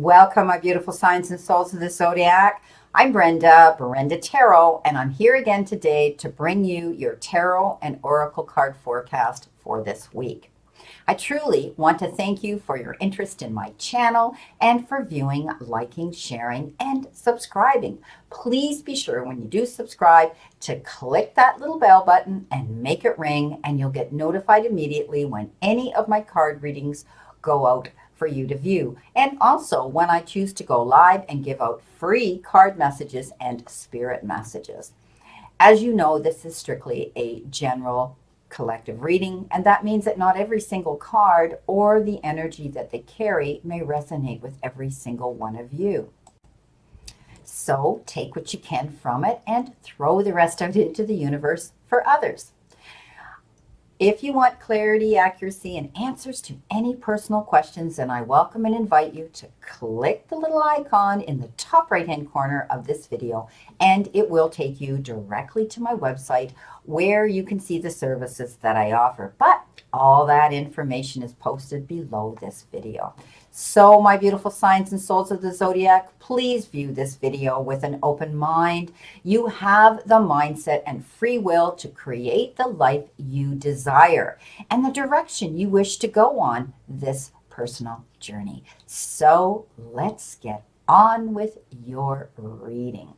Welcome, my beautiful signs and souls of the zodiac. I'm Brenda Tarot, and I'm here again today to bring you your tarot and oracle card forecast for this week. I truly want to thank you for your interest in my channel and for viewing, liking, sharing, and subscribing. Please be sure when you do subscribe to click that little bell button and make it ring, and you'll get notified immediately when any of my card readings go out for you to view. And also when I choose to go live and give out free card messages and spirit messages. As you know, this is strictly a general collective reading, and that means that not every single card or the energy that they carry may resonate with every single one of you. So take what you can from it and throw the rest out into the universe for others. If you want clarity, accuracy, and answers to any personal questions, then I welcome and invite you to click the little icon in the top right-hand corner of this video, and it will take you directly to my website where you can see the services that I offer. But all that information is posted below this video. So my beautiful signs and souls of the zodiac, please view this video with an open mind. You have the mindset and free will to create the life you desire and the direction you wish to go on this personal journey. So let's get on with your reading.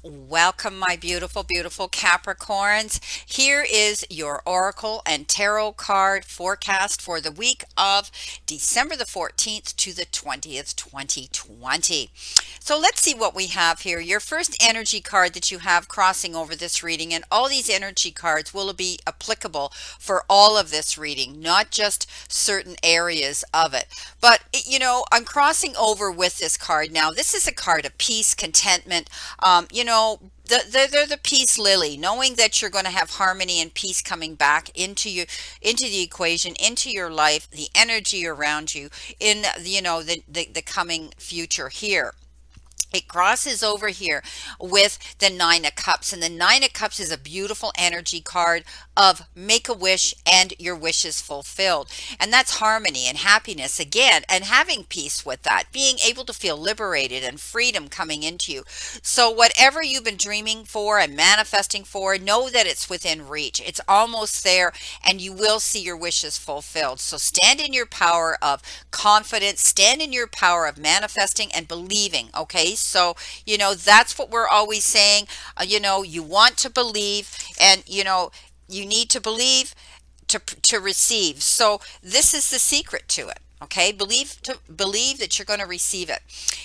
Welcome, my beautiful, beautiful Capricorns. Here is your Oracle and Tarot card forecast for the week of December the 14th to the 20th, 2020. So let's see what we have here. Your first energy card that you have crossing over this reading, and all these energy cards will be applicable for all of this reading, not just certain areas of it. But, you know, I'm crossing over with this card now. This is a card of peace, contentment, they're the peace lily, knowing that you're going to have harmony and peace coming back into the equation, into your life, the energy around you in the coming future here. It crosses over here with the Nine of Cups, and the Nine of Cups is a beautiful energy card of make a wish and your wish is fulfilled. And that's harmony and happiness again, and having peace with that, being able to feel liberated and freedom coming into you. So whatever you've been dreaming for and manifesting for, know that it's within reach. It's almost there, and you will see your wishes fulfilled. So stand in your power of confidence, stand in your power of manifesting and believing, okay? So, that's what we're always saying. You want to believe, and, you need to believe to receive. So this is the secret to it. Okay, believe that you're going to receive it.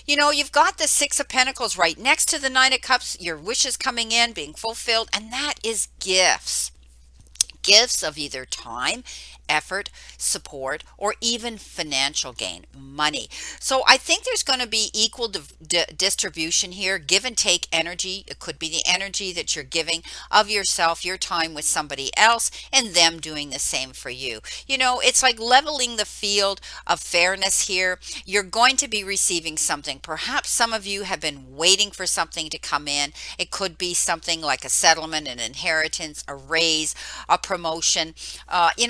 You've got the Six of Pentacles right next to the Nine of Cups, your wishes coming in, being fulfilled, and that is gifts. Gifts of either time, effort, support, or even financial gain, money. So I think there's going to be equal distribution here, give and take energy. It could be the energy that you're giving of yourself, your time with somebody else, and them doing the same for you. It's like leveling the field of fairness here. You're going to be receiving something. Perhaps some of you have been waiting for something to come in. It could be something like a settlement, an inheritance, a raise, a promotion,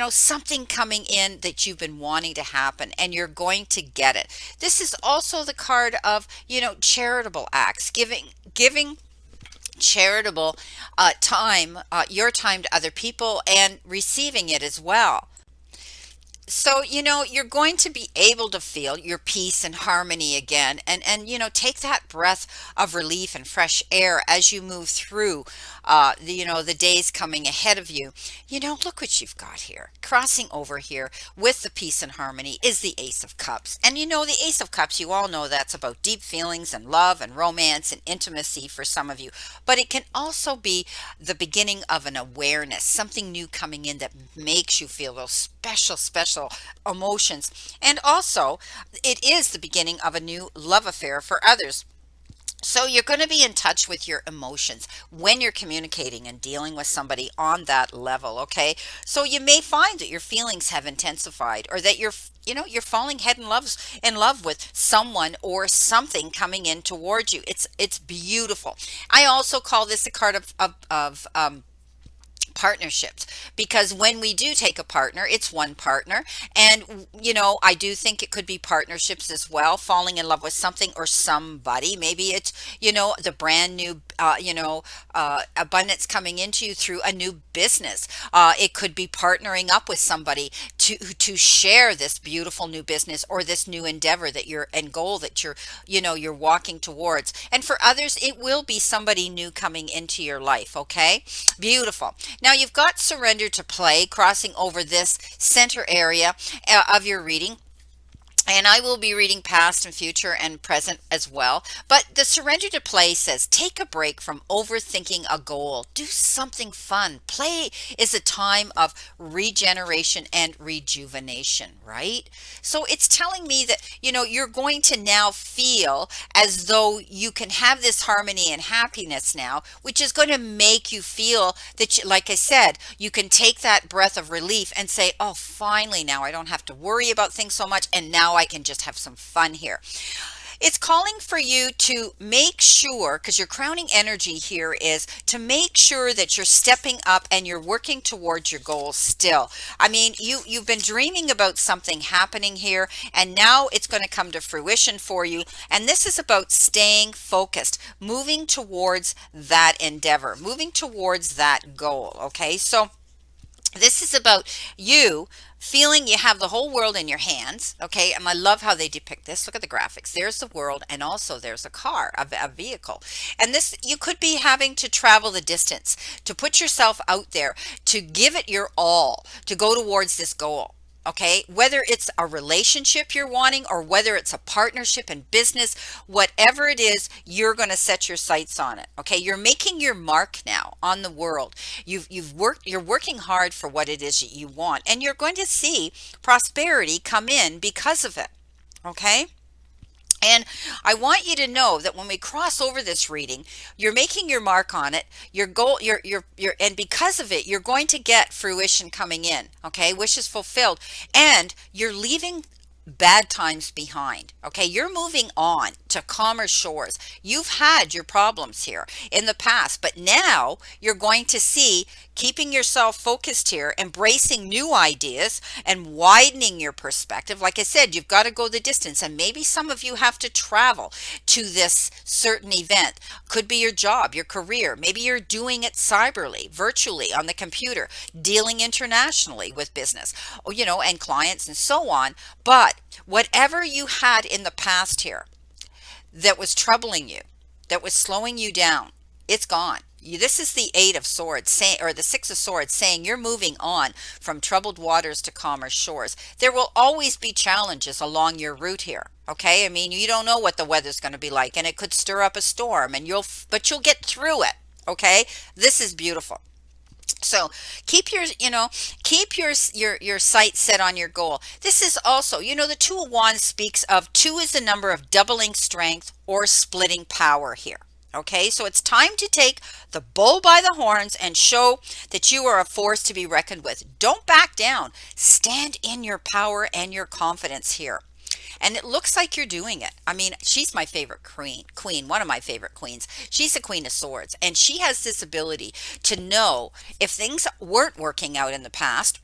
something coming in that you've been wanting to happen, and you're going to get it. This is also the card of, charitable acts, giving charitable time, your time to other people, and receiving it as well. So, you're going to be able to feel your peace and harmony again, and take that breath of relief and fresh air as you move through the days coming ahead of you. Look what you've got here. Crossing over here with the peace and harmony is the Ace of Cups. And the Ace of Cups, you all know that's about deep feelings and love and romance and intimacy for some of you. But it can also be the beginning of an awareness, something new coming in that makes you feel those special emotions. And also, it is the beginning of a new love affair for others. So you're going to be in touch with your emotions when you're communicating and dealing with somebody on that level, okay? So you may find that your feelings have intensified, or that you're falling head in love with someone or something coming in towards you. It's beautiful. I also call this a card of partnerships, because when we do take a partner, it's one partner. And I do think it could be partnerships as well, falling in love with something or somebody. Maybe it's the brand new abundance coming into you through a new business. It could be partnering up with somebody to share this beautiful new business or this new endeavor that you're and goal that you're walking towards. And for others, it will be somebody new coming into your life. Okay, beautiful. Now you've got surrender to play crossing over this center area of your reading. And I will be reading past and future and present as well. But the surrender to play says take a break from overthinking a goal. Do something fun. Play is a time of regeneration and rejuvenation, right? So it's telling me that, you're going to now feel as though you can have this harmony and happiness now, which is going to make you feel that, like I said, you can take that breath of relief and say, oh, finally, now I don't have to worry about things so much. And now I can just have some fun here. It's calling for you to make sure, because your crowning energy here is to make sure that you're stepping up and you're working towards your goals still. I mean, you've been dreaming about something happening here, and now it's going to come to fruition for you. And this is about staying focused, moving towards that endeavor, moving towards that goal. Okay, so this is about you feeling you have the whole world in your hands. Okay, and I love how they depict this. Look at the graphics. There's the world, and also there's a car, a vehicle. And this, you could be having to travel the distance, to put yourself out there, to give it your all, to go towards this goal. Okay, whether it's a relationship you're wanting or whether it's a partnership in business, whatever it is, you're going to set your sights on it. Okay, you're making your mark now on the world. You're working hard for what it is that you want, and you're going to see prosperity come in because of it. Okay. And I want you to know that when we cross over this reading, you're making your mark on it, your goal, and because of it, you're going to get fruition coming in. Okay, wishes fulfilled, and you're leaving bad times behind. Okay, you're moving on to calmer shores. You've had your problems here in the past, but now you're going to see keeping yourself focused here, embracing new ideas and widening your perspective. Like I said, you've got to go the distance, and maybe some of you have to travel to this certain event. Could be your job, your career. Maybe you're doing it cyberly, virtually on the computer, dealing internationally with business, and clients and so on. But whatever you had in the past here that was troubling you, that was slowing you down, it's gone. This is the Eight of Swords, or the Six of Swords, saying you're moving on from troubled waters to calmer shores. There will always be challenges along your route here. Okay, I mean, you don't know what the weather's going to be like, and it could stir up a storm, but you'll get through it. Okay, this is beautiful. So keep your sights set on your goal. This is also, the Two of Wands speaks of 2 is the number of doubling strength or splitting power here. Okay, so it's time to take the bull by the horns and show that you are a force to be reckoned with. Don't back down. Stand in your power and your confidence here. And it looks like you're doing it. I mean, she's my favorite queen, one of my favorite queens. She's a Queen of Swords, and she has this ability to know if things weren't working out in the past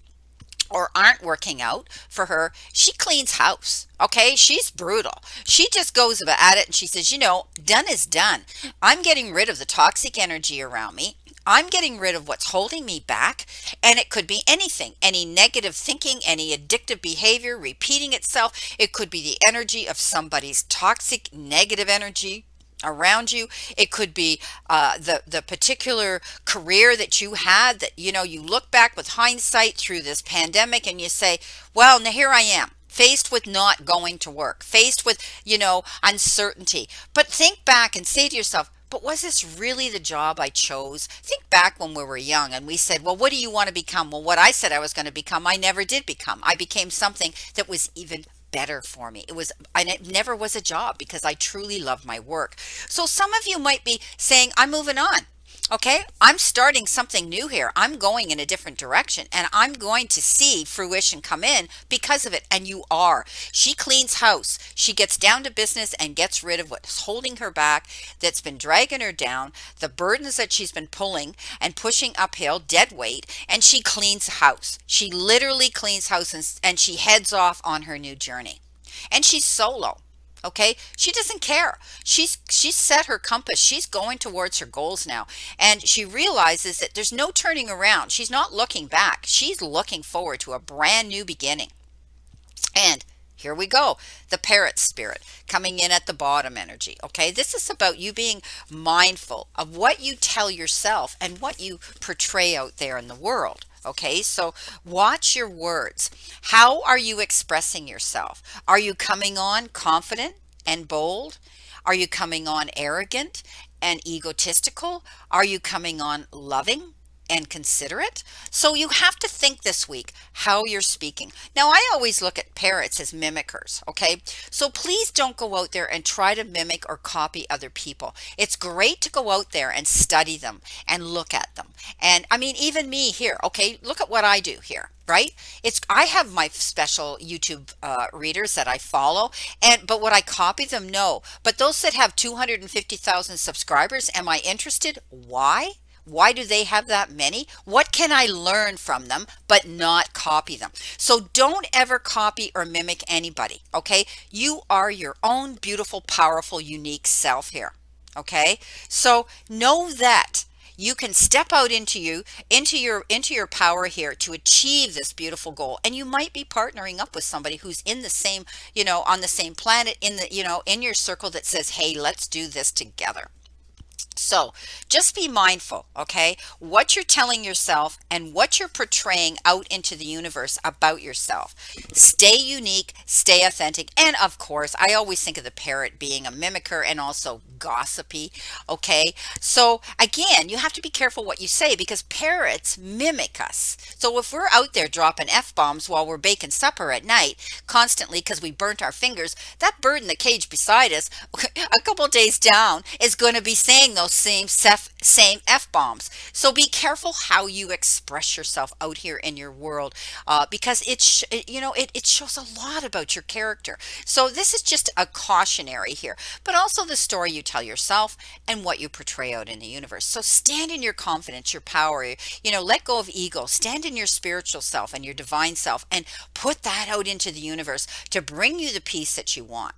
or aren't working out for her. She cleans house. Okay, she's brutal. She just goes at it and she says, done is done. I'm getting rid of the toxic energy around me. I'm getting rid of what's holding me back, and it could be anything, any negative thinking, any addictive behavior repeating itself. It could be the energy of somebody's toxic negative energy around you. It could be the particular career that you had that, you look back with hindsight through this pandemic and you say, well, now here I am, faced with not going to work, faced with, uncertainty. But think back and say to yourself, but was this really the job I chose? Think back when we were young and we said, well, what do you want to become? Well, what I said I was going to become, I never did become. I became something that was even better for me. It never was a job because I truly love my work. So some of you might be saying, I'm moving on. Okay, I'm starting something new here. I'm going in a different direction and I'm going to see fruition come in because of it. And you are. She cleans house. She gets down to business and gets rid of what's holding her back, that's been dragging her down, the burdens that she's been pulling and pushing uphill, dead weight, and she cleans house. She literally cleans house and she heads off on her new journey. And she's solo. Okay, she doesn't care. She's set her compass. She's going towards her goals now, and she realizes that there's no turning around. She's not looking back. She's looking forward to a brand new beginning. And here we go, the parrot spirit coming in at the bottom energy. Okay, this is about you being mindful of what you tell yourself and what you portray out there in the world. Okay, so watch your words. How are you expressing yourself? Are you coming on confident and bold? Are you coming on arrogant and egotistical? Are you coming on loving and considerate? So you have to think this week how you're speaking. Now, I always look at parrots as mimickers, okay? So please don't go out there and try to mimic or copy other people. It's great to go out there and study them and look at them. And I mean, even me here, okay, look at what I do here. Right? I have my special YouTube readers that I follow, but would I copy them? No. But those that have 250,000 subscribers, am I interested? Why? Why do they have that many? What can I learn from them but not copy them? So don't ever copy or mimic anybody, okay? You are your own beautiful, powerful, unique self here, okay? So know that you can step out into your power here to achieve this beautiful goal. And you might be partnering up with somebody who's in the same, on the same planet, in your circle, that says, hey, let's do this together. So just be mindful, okay, what you're telling yourself and what you're portraying out into the universe about yourself. Stay unique, stay authentic. And of course, I always think of the parrot being a mimicker and also gossipy, okay? So again, you have to be careful what you say because parrots mimic us. So if we're out there dropping F-bombs while we're baking supper at night constantly because we burnt our fingers, that bird in the cage beside us a couple days down is going to be saying those same F-bombs. So be careful how you express yourself out here in your world because it shows a lot about your character. So this is just a cautionary here, but also the story you tell yourself and what you portray out in the universe. So stand in your confidence, your power, let go of ego, stand in your spiritual self and your divine self and put that out into the universe to bring you the peace that you want.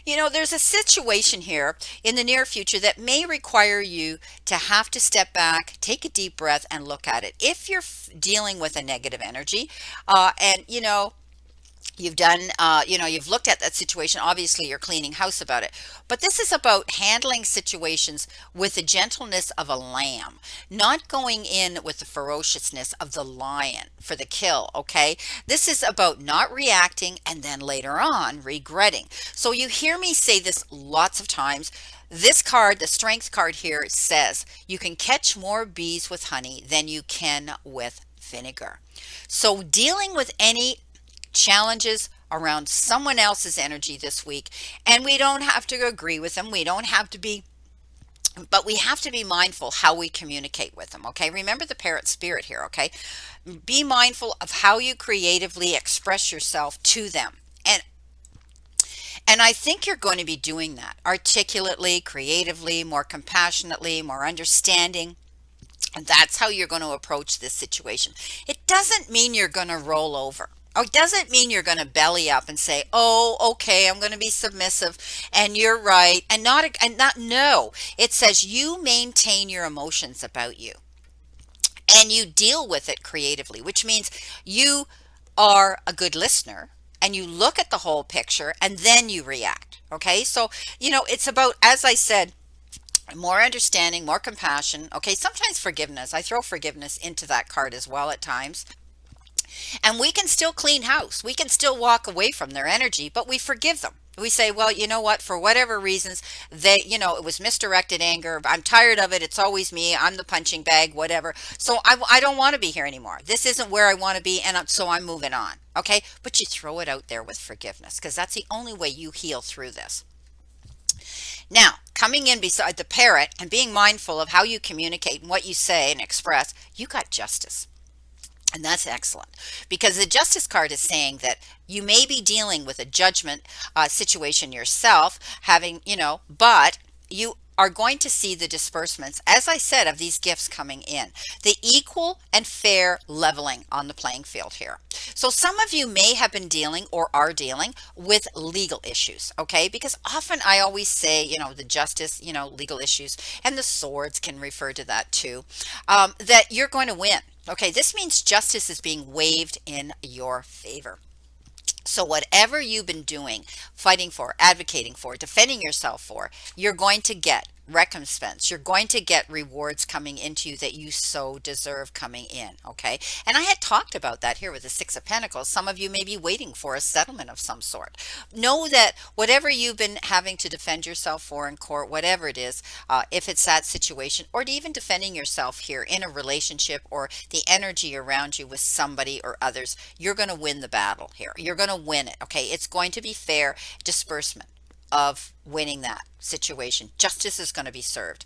There's a situation here in the near future that may require you to have to step back, take a deep breath, and look at it. If you're dealing with a negative energy, and you've done, you've looked at that situation. Obviously, you're cleaning house about it. But this is about handling situations with the gentleness of a lamb, not going in with the ferociousness of the lion for the kill, okay? This is about not reacting and then later on regretting. So you hear me say this lots of times. This card, the strength card here, says you can catch more bees with honey than you can with vinegar. So dealing with any challenges around someone else's energy this week, and we don't have to agree with them, we don't have to be, but we have to be mindful how we communicate with them, okay? Remember the parrot spirit here, okay? Be mindful of how you creatively express yourself to them, and I think you're going to be doing that articulately, creatively, more compassionately, more understanding. And that's how you're going to approach this situation. It doesn't mean you're going to roll over. It doesn't mean you're going to belly up and say, oh, okay, I'm going to be submissive and you're right. And not, no, it says you maintain your emotions about you and you deal with it creatively, which means you are a good listener and you look at the whole picture and then you react. Okay. So, it's about, as I said, more understanding, more compassion. Okay. Sometimes forgiveness. I throw forgiveness into that card as well at times. And we can still clean house. We can still walk away from their energy, but we forgive them. We say, well, you know what, for whatever reasons, it was misdirected anger. I'm tired of it. It's always me. I'm the punching bag, whatever. So I don't want to be here anymore. This isn't where I want to be. And so I'm moving on. Okay. But you throw it out there with forgiveness because that's the only way you heal through this. Now, coming in beside the parrot and being mindful of how you communicate and what you say and express, you got justice. And that's excellent, because the justice card is saying that you may be dealing with a judgment situation yourself, having, but you are going to see the disbursements, as I said, of these gifts coming in, the equal and fair leveling on the playing field here. So some of you may have been dealing or are dealing with legal issues, okay? Because often I always say, the justice, legal issues, and the swords can refer to that too, that you're going to win. Okay, this means justice is being waived in your favor. So whatever you've been doing, fighting for, advocating for, defending yourself for, you're going to get recompense. You're going to get rewards coming into you that you so deserve coming in. Okay. And I had talked about that here with the Six of Pentacles. Some of you may be waiting for a settlement of some sort. Know that whatever you've been having to defend yourself for in court, whatever it is, if it's that situation, or even defending yourself here in a relationship or the energy around you with somebody or others, you're going to win the battle here. You're going to win it. Okay. It's going to be fair disbursement of winning that situation. Justice is going to be served.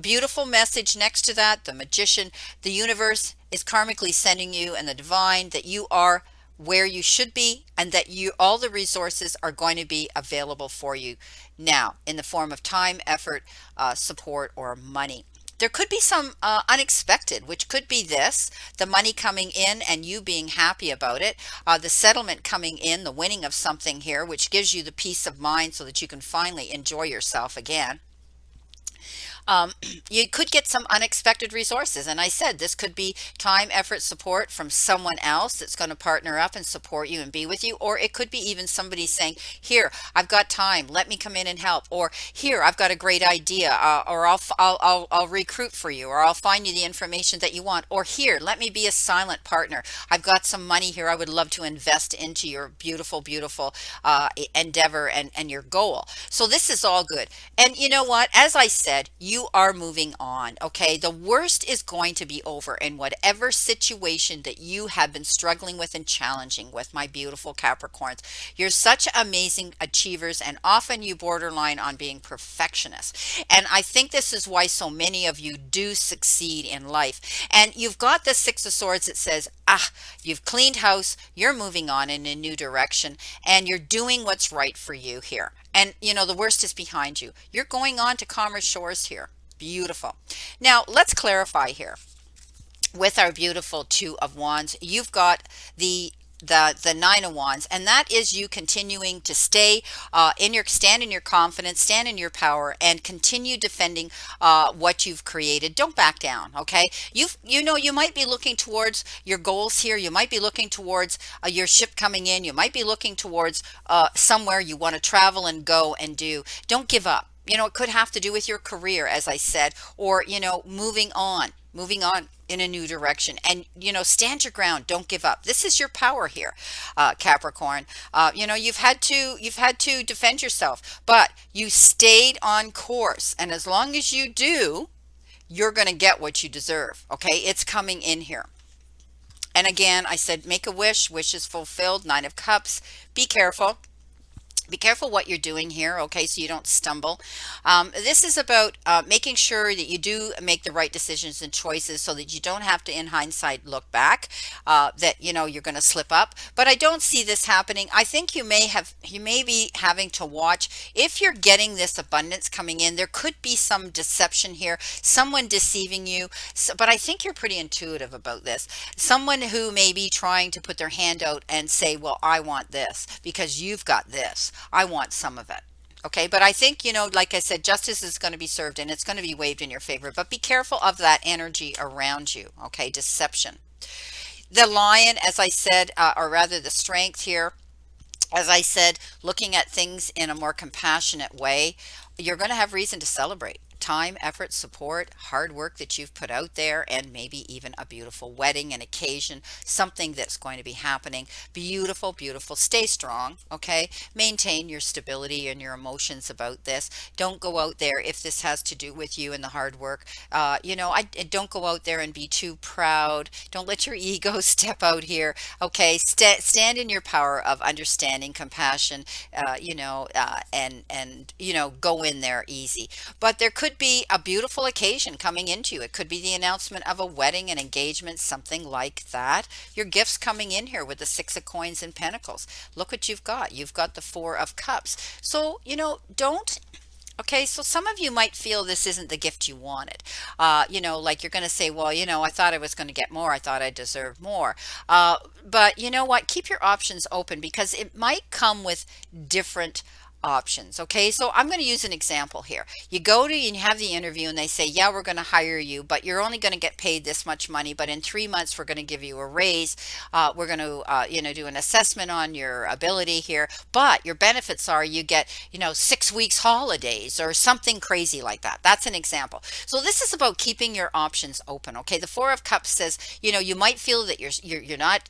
Beautiful message next to that, the Magician. The universe is karmically sending you, and the divine, that you are where you should be, and that all the resources are going to be available for you now in the form of time, effort, support, or money. There could be some unexpected, which could be the money coming in and you being happy about it, the settlement coming in, the winning of something here, which gives you the peace of mind so that you can finally enjoy yourself again. You could get some unexpected resources. And I said, this could be time, effort, support from someone else that's going to partner up and support you and be with you. Or it could be even somebody saying, here, I've got time, let me come in and help. Or here, I've got a great idea, or I'll recruit for you, or I'll find you the information that you want. Or here, let me be a silent partner. I've got some money here I would love to invest into your beautiful, beautiful endeavor and your goal. So this is all good. And you know what? As I said, you are moving on. Okay. The worst is going to be over in whatever situation that you have been struggling with and challenging with, my beautiful Capricorns. You're such amazing achievers, and often you borderline on being perfectionists. And I think this is why so many of you do succeed in life. And you've got the Six of Swords that says, you've cleaned house, you're moving on in a new direction, and you're doing what's right for you here. And the worst is behind you. You're going on to calmer shores here. Beautiful. Now let's clarify here with our beautiful Two of Wands. You've got the Nine of Wands, and that is you continuing to stay stand in your confidence, stand in your power, and continue defending what you've created. Don't back down. Okay. You might be looking towards your goals here. You might be looking towards your ship coming in. You might be looking towards somewhere you want to travel and go and do. Don't give up. It could have to do with your career, as I said, or, moving on in a new direction. And, stand your ground. Don't give up. This is your power here, Capricorn. You've had to defend yourself, but you stayed on course. And as long as you do, you're going to get what you deserve. Okay. It's coming in here. And again, I said, make a wish. Wish is fulfilled. Nine of Cups. Be careful. Be careful what you're doing here, okay, so you don't stumble. This is about making sure that you do make the right decisions and choices so that you don't have to, in hindsight, look back, that, you're going to slip up. But I don't see this happening. I think you may be having to watch if you're getting this abundance coming in. There could be some deception here, someone deceiving you, but I think you're pretty intuitive about this. Someone who may be trying to put their hand out and say, well, I want this because you've got this. I want some of it. Okay. But I think, like I said, justice is going to be served and it's going to be waived in your favor, but be careful of that energy around you. Okay. Deception. The Lion, as I said, or rather the Strength here, as I said, looking at things in a more compassionate way, you're going to have reason to celebrate. time, effort, support, hard work that you've put out there, and maybe even a beautiful wedding, an occasion, something that's going to be happening. Beautiful, beautiful. Stay strong, okay? Maintain your stability and your emotions about this. Don't go out there if this has to do with you and the hard work. I don't go out there and be too proud. Don't let your ego step out here. Okay, stand in your power of understanding, compassion, go in there easy. But there could be a beautiful occasion coming into you. It could be the announcement of a wedding, an engagement, something like that. Your gifts coming in here with the Six of Coins and Pentacles. Look what you've got. You've got the Four of Cups. So, don't. Okay, so some of you might feel this isn't the gift you wanted. Like you're going to say, well, I thought I was going to get more. I thought I deserved more. But you know what? Keep your options open because it might come with different options. Okay, so I'm going to use an example here. You go to and you have the interview and they say, yeah, we're going to hire you, but you're only going to get paid this much money. But in 3 months, we're going to give you a raise. We're going to, do an assessment on your ability here. But your benefits are you get, 6 weeks holidays or something crazy like that. That's an example. So this is about keeping your options open. Okay, the Four of Cups says, you might feel that you're not,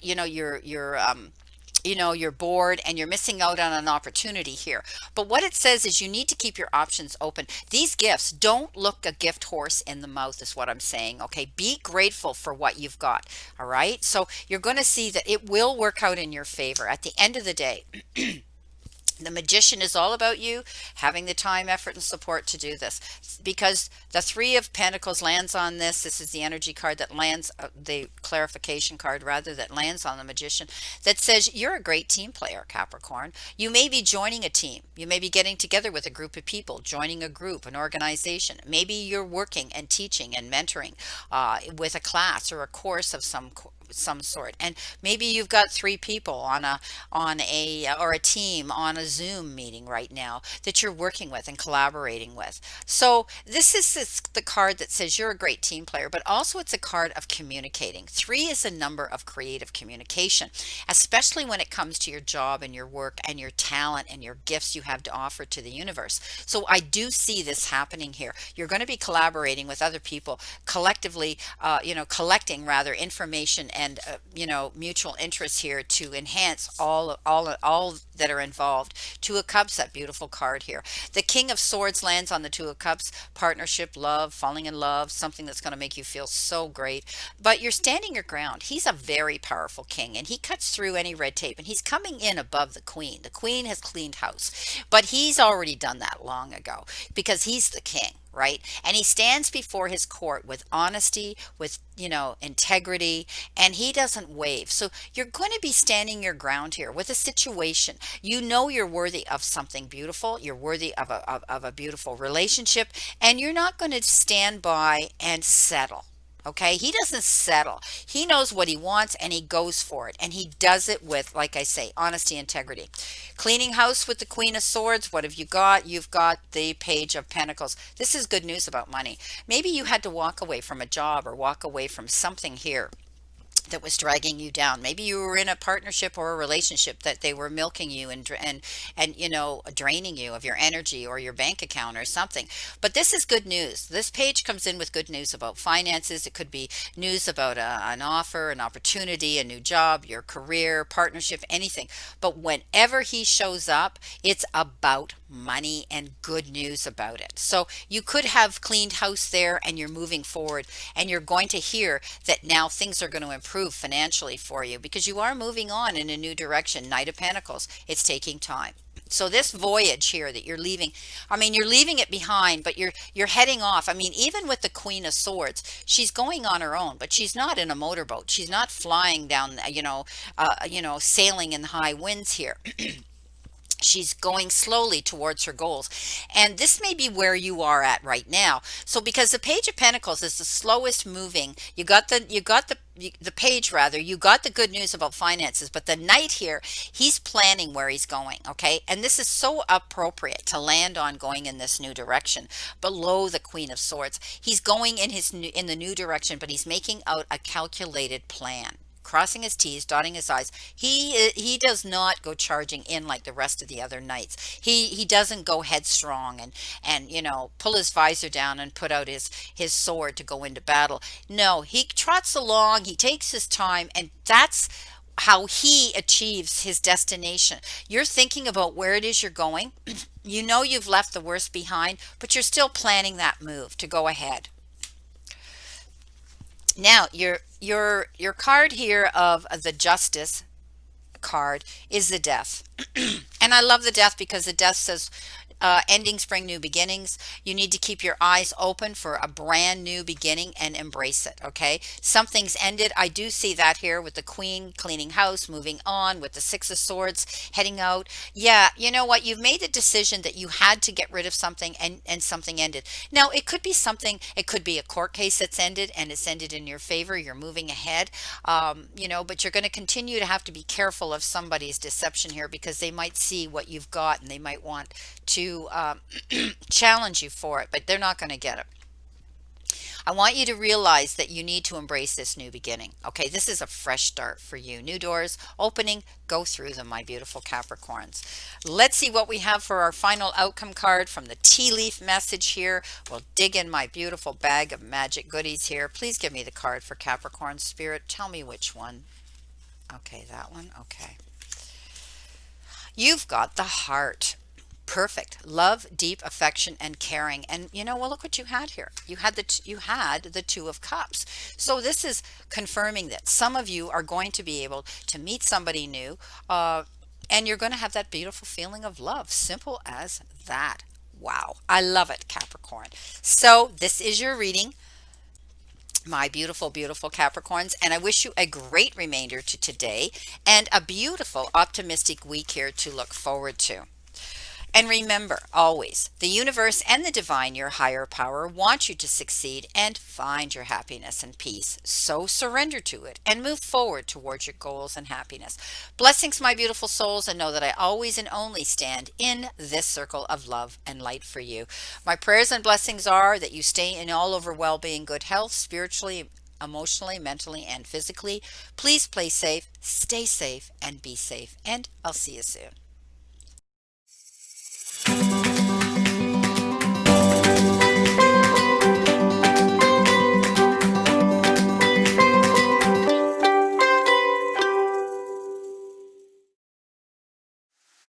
you're bored and you're missing out on an opportunity here. But what it says is you need to keep your options open. These gifts, don't look a gift horse in the mouth is what I'm saying. Okay, be grateful for what you've got. All right, so you're going to see that it will work out in your favor at the end of the day. The Magician is all about you having the time, effort, and support to do this because the Three of Pentacles lands on this. This is the energy card that lands, the clarification card rather, that lands on the Magician that says you're a great team player, Capricorn. You may be joining a team. You may be getting together with a group of people, joining a group, an organization. Maybe you're working and teaching and mentoring with a class or a course of some sort, and maybe you've got 3 people on a team on a Zoom meeting right now that you're working with and collaborating with. So this is the card that says you're a great team player, but also it's a card of communicating. 3 is a number of creative communication, especially when it comes to your job and your work and your talent and your gifts you have to offer to the universe. So I do see this happening here. You're going to be collaborating with other people collectively, collecting rather information and mutual interests here to enhance all that are involved. Two of Cups, that beautiful card here. The King of Swords lands on the Two of Cups. Partnership, love, falling in love, something that's going to make you feel so great. But you're standing your ground. He's a very powerful king, and he cuts through any red tape, and he's coming in above the Queen. The Queen has cleaned house, but he's already done that long ago because he's the king, right? And he stands before his court with honesty, with integrity, and he doesn't wave. So you're going to be standing your ground here with a situation. You're worthy of something beautiful. You're worthy of a beautiful relationship, and you're not going to stand by and settle. Okay, he doesn't settle. He knows what he wants and he goes for it. And he does it with, like I say, honesty, integrity. Cleaning house with the Queen of Swords. What have you got? You've got the Page of Pentacles. This is good news about money. Maybe you had to walk away from a job or walk away from something here that was dragging you down. Maybe you were in a partnership or a relationship that they were milking you and draining you of your energy or your bank account or something. But this is good news. This page comes in with good news about finances. It could be news about an offer, an opportunity, a new job, your career, partnership, anything. But whenever he shows up, it's about money and good news about it. So you could have cleaned house there and you're moving forward, and you're going to hear that now things are going to improve financially for you because you are moving on in a new direction. Knight of Pentacles, it's taking time. So this voyage here that you're leaving, you're leaving it behind, but you're heading off. Even with the Queen of Swords, she's going on her own, but she's not in a motorboat. She's not flying down, sailing in high winds here. She's going slowly towards her goals. And this may be where you are at right now. So because the Page of Pentacles is the slowest moving, you got the page rather, you got the good news about finances, but the Knight here, he's planning where he's going, okay? And this is so appropriate to land on going in this new direction below the Queen of Swords. He's going in the new direction, but he's making out a calculated plan. crossing his T's, dotting his I's. He does not go charging in like the rest of the other knights. He doesn't go headstrong and pull his visor down and put out his sword to go into battle. No, he trots along, he takes his time, and that's how he achieves his destination. You're thinking about where it is you're going. You know you've left the worst behind, but you're still planning that move to go ahead. Now, your card here of the Justice card is the Death. And I love the Death because the Death says endings bring new beginnings. You need to keep your eyes open for a brand new beginning and embrace it, okay? Something's ended. I do see that here with the Queen cleaning house, moving on, with the Six of Swords heading out. Yeah, you know what? You've made a decision that you had to get rid of something, and something ended. Now, it could be something, it could be a court case that's ended and it's ended in your favor. You're moving ahead, but you're going to continue to have to be careful of somebody's deception here because they might see what you've got and they might want to challenge you for it, but they're not going to get it. I want you to realize that you need to embrace this new beginning. Okay, this is a fresh start for you. New doors opening, go through them, my beautiful Capricorns. Let's see what we have for our final outcome card from the tea leaf message here. We'll dig in my beautiful bag of magic goodies here. Please give me the card for Capricorn Spirit. Tell me which one. Okay, that one. Okay. You've got the Heart. Perfect. Love, deep affection, and caring. And well, look what you had here. You had the Two of Cups. So this is confirming that some of you are going to be able to meet somebody new, and you're going to have that beautiful feeling of love. Simple as that. Wow. I love it, Capricorn. So this is your reading, my beautiful, beautiful Capricorns, and I wish you a great remainder to today and a beautiful, optimistic week here to look forward to. And remember, always, the universe and the divine, your higher power, want you to succeed and find your happiness and peace. So surrender to it and move forward towards your goals and happiness. Blessings, my beautiful souls, and know that I always and only stand in this circle of love and light for you. My prayers and blessings are that you stay in all over well-being, good health, spiritually, emotionally, mentally, and physically. Please play safe, stay safe, and be safe. And I'll see you soon.